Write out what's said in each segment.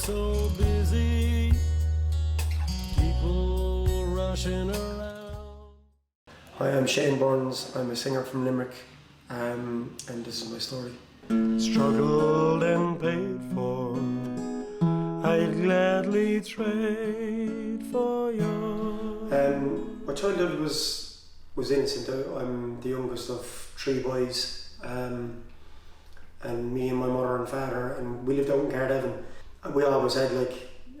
so busy, people rushing around. Hi, I'm Shane Byrnes. I'm a singer from Limerick, and this is my story. Struggled and paid for, I'd gladly trade for your. My childhood was innocent. I'm the youngest of 3 boys, and me and my mother and father, and we lived out in Cardiff. And we always had like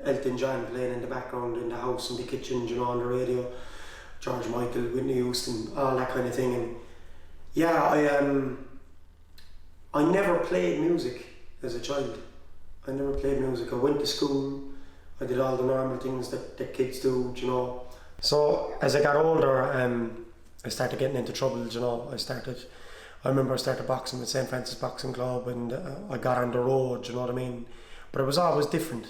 Elton John playing in the background in the house, in the kitchen, you know, on the radio, George Michael, Whitney Houston, all that kind of thing. And yeah, I never played music as a child. I never played music. I went to school, I did all the normal things that kids do, you know. So as I got older, I started getting into trouble, you know. I remember I started boxing with St. Francis Boxing Club, and I got on the road, you know what I mean? But it was always different,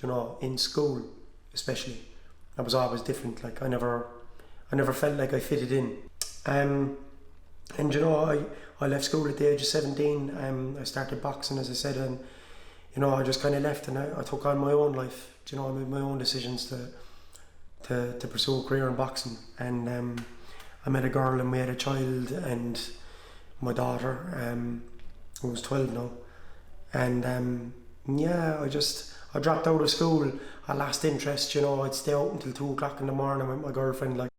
you know, in school especially. I was always different, like I never felt like I fitted in. And you know, I left school at the age of 17. I started boxing, as I said, and you know, I just kind of left, and I took on my own life. You know, I made my own decisions to pursue a career in boxing. And I met a girl, and we had a child, and my daughter, who was 12 now. And yeah, I dropped out of school. I lost interest, you know. I'd stay out until 2 o'clock in the morning with my girlfriend. Like,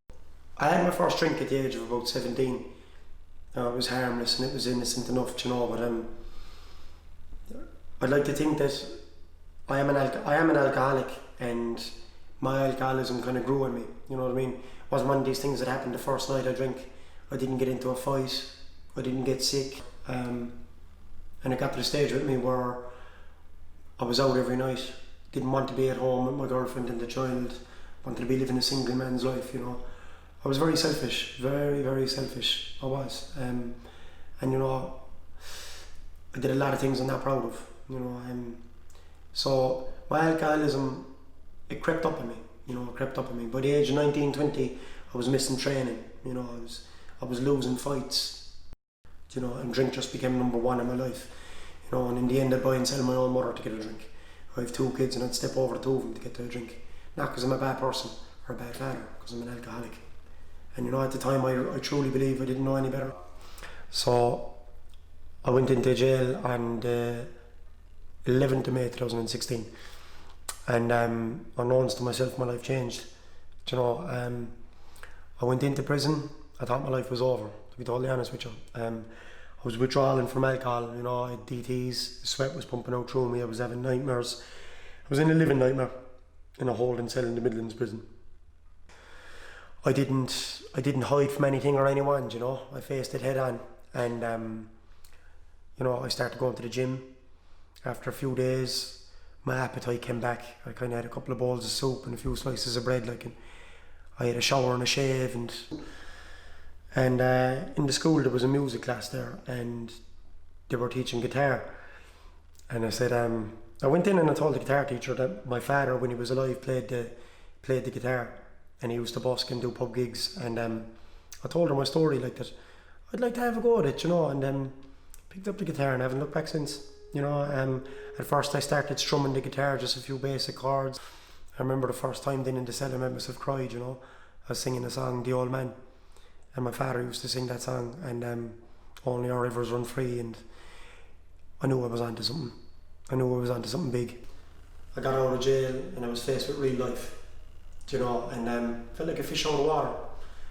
I had my first drink at the age of about 17. It was harmless and it was innocent enough, you know. But I'd like to think that I am an alcoholic, and my alcoholism kind of grew on me. You know what I mean? It wasn't one of these things that happened the first night I drank. I didn't get into a fight. I didn't get sick. And it got to the stage with me where I was out every night. Didn't want to be at home with my girlfriend and the child. Wanted to be living a single man's life, you know. I was very selfish, very, very selfish. I was. And you know, I did a lot of things I'm not proud of, you know. So my alcoholism, it crept up on me, you know, it crept up on me. By the age of 19, 20, I was missing training, you know. I was losing fights, you know, and drink just became number one in my life. You know, and in the end I'd buy and sell my own mother to get a drink. I have 2 kids and I'd step over the 2 of them to get to a drink. Not because I'm a bad person or a bad father, because I'm an alcoholic. And you know, at the time I truly believe I didn't know any better. So I went into jail on the 11th of May 2016. And unknowns to myself, my life changed. You know, I went into prison. I thought my life was over, to be totally honest with you. I was withdrawing from alcohol, you know. I had DTs, sweat was pumping out through me, I was having nightmares. I was in a living nightmare in a holding cell in the Midlands prison. I didn't hide from anything or anyone, you know. I faced it head on, and you know, I started going to the gym. After a few days, my appetite came back. I kind of had a couple of bowls of soup and a few slices of bread, like, and I had a shower and a shave, and in the school there was a music class there, and they were teaching guitar. And I said, I went in and I told the guitar teacher that my father, when he was alive, played the guitar, and he used to busk and do pub gigs. And I told her my story, like that I'd like to have a go at it, you know. And picked up the guitar and haven't looked back since. You know, at first I started strumming the guitar, just a few basic chords. I remember the first time then in the cell I made myself cried, you know. I was singing the song The Old Man, and my father used to sing that song, and Only Our Rivers Run Free, and I knew I was onto something. I knew I was onto something big. I got out of jail and I was faced with real life, you know, and felt like a fish out of water,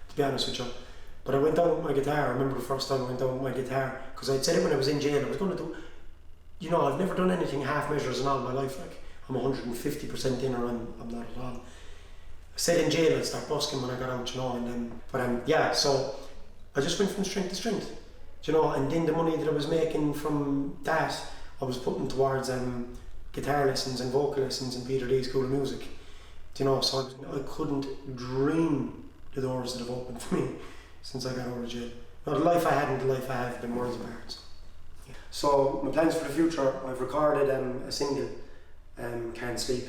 to be honest with you. But I went down with my guitar. I remember the first time I went down with my guitar, because I'd said it when I was in jail, I was going to do, you know, I've never done anything half measures in all my life. Like, I'm 150% in, or I'm not at all. I said in jail I'd start busking when I got out, you know, and yeah, so I just went from strength to strength, you know. And then the money that I was making from that, I was putting towards guitar lessons and vocal lessons in Peter D School of Music, you know. So I couldn't dream the doors that have opened for me since I got out of jail. Now, the life I had and the life I have have been worlds apart. So my plans for the future, I've recorded a single, Can't Sleep.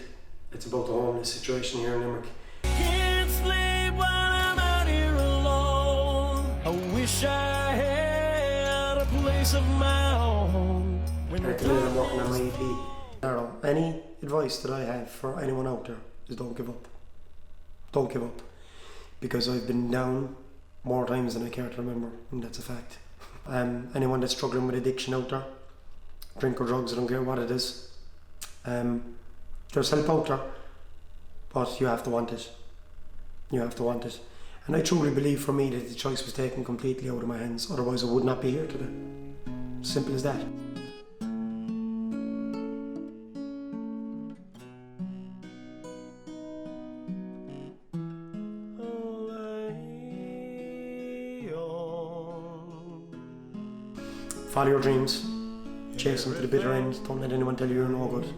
It's about the homeless situation here in Limerick. Can't sleep while I'm out here alone. I wish I had a place of my own. And at the minute I'm working on my EP. I don't know, advice that I have for anyone out there is don't give up. Don't give up. Because I've been down more times than I care to remember, and that's a fact. Anyone that's struggling with addiction out there, drink or drugs, I don't care what it is, there's help out there, but you have to want it. You have to want it. And I truly believe for me that the choice was taken completely out of my hands, otherwise I would not be here today. Simple as that. Follow your dreams, chase them to the bitter end, don't let anyone tell you you're no good.